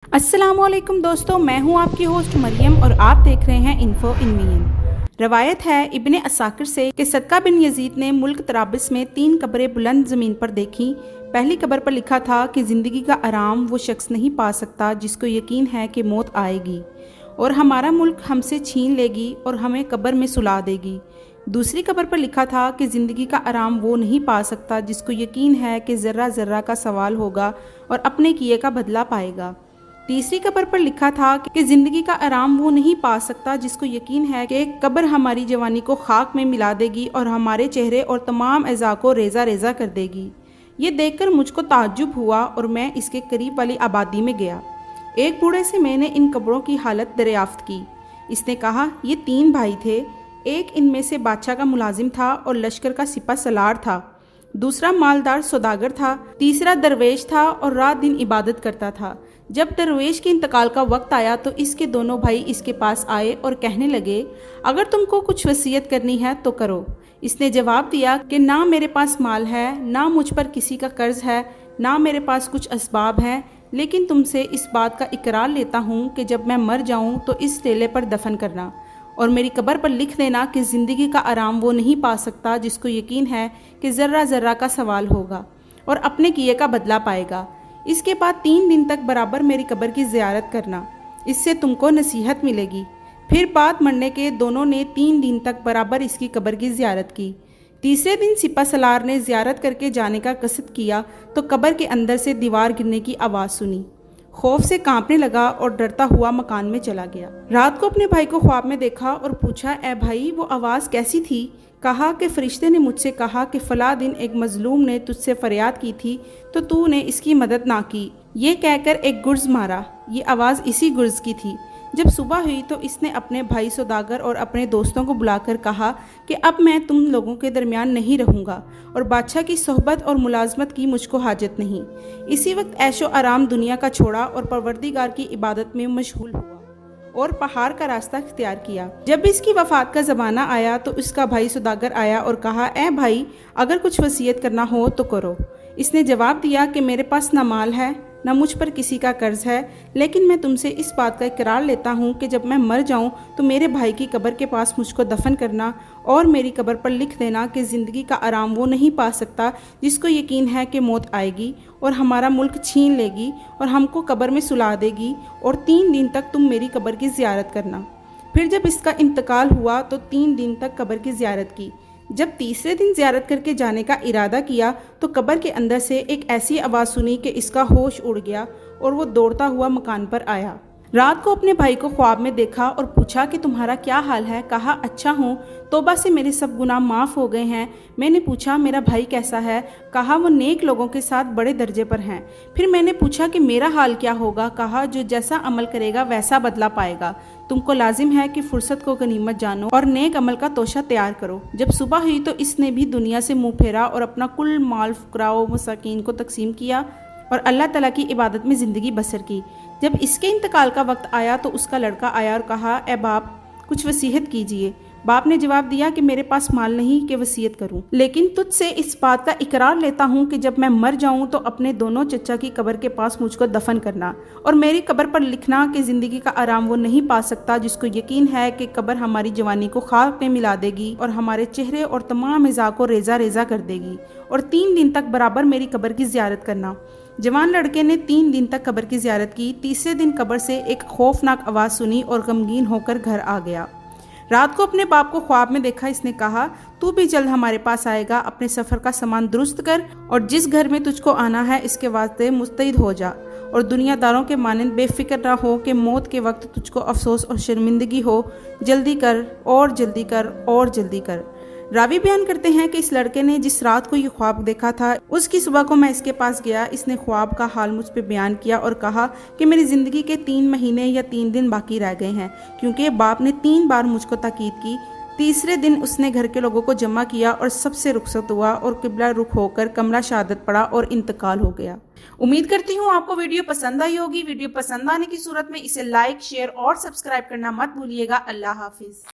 अस्सलाम वालेकुम दोस्तों, मैं हूं आपकी होस्ट मरियम और आप देख रहे हैं इन्फो इन मीन। रवायत है इब्ने असाकिर से कि सदका बिन यजीद ने मुल्क तराबिस में 3 कब्रें बुलंद ज़मीन पर देखी। पहली कब्र पर लिखा था कि ज़िंदगी का आराम वो शख्स नहीं पा सकता जिसको यकीन है कि मौत आएगी और हमारा मुल्क हमसे छीन लेगी और हमें कब्र में सुला देगी। दूसरी कब्र पर लिखा था कि ज़िंदगी का आराम वो नहीं पा सकता जिसको यकीन है कि ज़र्रा ज़र्रा का सवाल होगा और अपने किए का बदला पाएगा। तीसरी कब्र पर लिखा था कि ज़िंदगी का आराम वो नहीं पा सकता जिसको यकीन है कि कब्र हमारी जवानी को खाक में मिला देगी और हमारे चेहरे और तमाम अज़ा को रेज़ा रेज़ा कर देगी। ये देखकर मुझको ताज्जुब हुआ और मैं इसके करीब वाली आबादी में गया। एक बूढ़े से मैंने इन कब्रों की हालत दरियाफ्त की। इसने कहा, ये 3 भाई थे। एक इनमें से बादशाह का मुलाजिम था और लश्कर का सिपा सलार था। दूसरा मालदार सौदागर था। तीसरा दरवेश था और रात दिन इबादत करता था। जब दरवेश के इंतकाल का वक्त आया तो इसके दोनों भाई इसके पास आए और कहने लगे, अगर तुमको कुछ वसीयत करनी है तो करो। इसने जवाब दिया कि ना मेरे पास माल है, ना मुझ पर किसी का कर्ज है, ना मेरे पास कुछ असबाब हैं, लेकिन तुमसे इस बात का इकरार लेता हूँ कि जब मैं मर जाऊँ तो इस टेले पर दफन करना और मेरी कब्र पर लिख देना कि ज़िंदगी का आराम वो नहीं पा सकता जिसको यकीन है कि ज़र्रा ज़र्रा का सवाल होगा और अपने किए का बदला पाएगा। इसके बाद 3 दिन तक बराबर मेरी कब्र की ज़ियारत करना, इससे तुमको नसीहत मिलेगी। फिर बात मरने के दोनों ने 3 दिन तक बराबर इसकी कब्र की ज़ियारत की। तीसरे दिन सिपा सलार ने ज़ियारत करके जाने का कसद किया तो कब्र के अंदर से दीवार गिरने की आवाज़ सुनी। खौफ से कांपने लगा और डरता हुआ मकान में चला गया। रात को अपने भाई को ख्वाब में देखा और पूछा, ए भाई, वो आवाज़ कैसी थी? कहा कि फरिश्ते ने मुझसे कहा कि फ़ला दिन एक मजलूम ने तुझसे फरियाद की थी तो तूने इसकी मदद ना की। ये कहकर एक गुर्ज मारा। ये आवाज़ इसी गुर्ज की थी। जब सुबह हुई तो इसने अपने भाई सौदागर और अपने दोस्तों को बुलाकर कहा कि अब मैं तुम लोगों के दरमियान नहीं रहूँगा और बादशाह की सोहबत और मुलाजमत की मुझको हाजत नहीं। इसी वक्त ऐशो आराम दुनिया का छोड़ा और परवरदिगार की इबादत में मशगूल हुआ और पहाड़ का रास्ता इख्तियार किया। जब इसकी वफात का ज़माना आया तो उसका भाई सौदागर आया और कहा, ए भाई, अगर कुछ वसीयत करना हो तो करो। इसने जवाब दिया कि मेरे पास ना माल है, ना मुझ पर किसी का कर्ज है, लेकिन मैं तुमसे इस बात का इकरार लेता हूँ कि जब मैं मर जाऊँ तो मेरे भाई की कब्र के पास मुझको दफन करना और मेरी कब्र पर लिख देना कि ज़िंदगी का आराम वो नहीं पा सकता जिसको यकीन है कि मौत आएगी और हमारा मुल्क छीन लेगी और हमको कब्र में सुला देगी और 3 दिन तक तुम मेरी कब्र की ज़ियारत करना। फिर जब इसका इंतकाल हुआ तो 3 दिन तक कब्र की ज़ियारत की। जब तीसरे दिन ज़ियारत करके जाने का इरादा किया तो कब्र के अंदर से एक ऐसी आवाज़ सुनी कि इसका होश उड़ गया और वो दौड़ता हुआ मकान पर आया। रात को अपने भाई को ख्वाब में देखा और पूछा कि तुम्हारा क्या हाल है? कहा, अच्छा हूँ, तौबा से मेरे सब गुनाह माफ़ हो गए हैं। मैंने पूछा, मेरा भाई कैसा है? कहा, वो नेक लोगों के साथ बड़े दर्जे पर हैं। फिर मैंने पूछा कि मेरा हाल क्या होगा? कहा, जो जैसा अमल करेगा वैसा बदला पाएगा। तुमको लाजिम है कि फुर्सत को गनीमत जानो और नेक अमल का तोशा तैयार करो। जब सुबह हुई तो इसने भी दुनिया से मुँह फेरा और अपना कुल माल फुकराओ मसाकीन को तकसीम किया और अल्लाह ताला की इबादत में ज़िंदगी बसर की। जब इसके इंतकाल का वक्त आया तो उसका लड़का आया और कहा, ए बाप, कुछ वसीयत कीजिए। बाप ने जवाब दिया कि मेरे पास माल नहीं कि वसीयत करूं, लेकिन तुझसे इस बात का इकरार लेता हूं कि जब मैं मर जाऊं तो अपने दोनों चचा की कब्र के पास मुझको दफन करना और मेरी कब्र पर लिखना कि ज़िंदगी का आराम वो नहीं पा सकता जिसको यकीन है कि कब्र हमारी जवानी को खाक में मिला देगी और हमारे चेहरे और तमाम अज़ा को रेज़ा रेज़ा कर देगी और 3 दिन तक बराबर मेरी कब्र की ज़ियारत करना। जवान लड़के ने 3 दिन तक कब्र की ज़ियारत की। तीसरे दिन कब्र से एक खौफनाक आवाज़ सुनी और गमगीन होकर घर आ गया। रात को अपने बाप को ख्वाब में देखा। इसने कहा, तू भी जल्द हमारे पास आएगा। अपने सफ़र का सामान दुरुस्त कर और जिस घर में तुझको आना है इसके वास्ते मुस्तैद हो जा और दुनियादारों के मानंद बेफिक्र ना हो कि मौत के वक्त तुझको अफसोस और शर्मिंदगी हो। जल्दी कर और जल्दी कर और जल्दी कर। रावी बयान करते हैं कि इस लड़के ने जिस रात को ये ख्वाब देखा था उसकी सुबह को मैं इसके पास गया। इसने ख्वाब का हाल मुझ पे बयान किया और कहा कि मेरी ज़िंदगी के 3 महीने या 3 दिन बाकी रह गए हैं, क्योंकि बाप ने 3 बार मुझको ताकीद की। तीसरे दिन उसने घर के लोगों को जमा किया और सबसे रुखसत हुआ और किबला रुख होकर कमरा शहादत पड़ा और इंतकाल हो गया। उम्मीद करती हूँ आपको वीडियो पसंद आई होगी। वीडियो पसंद आने की सूरत में इसे लाइक, शेयर और सब्सक्राइब करना मत भूलिएगा। अल्लाह हाफिज़।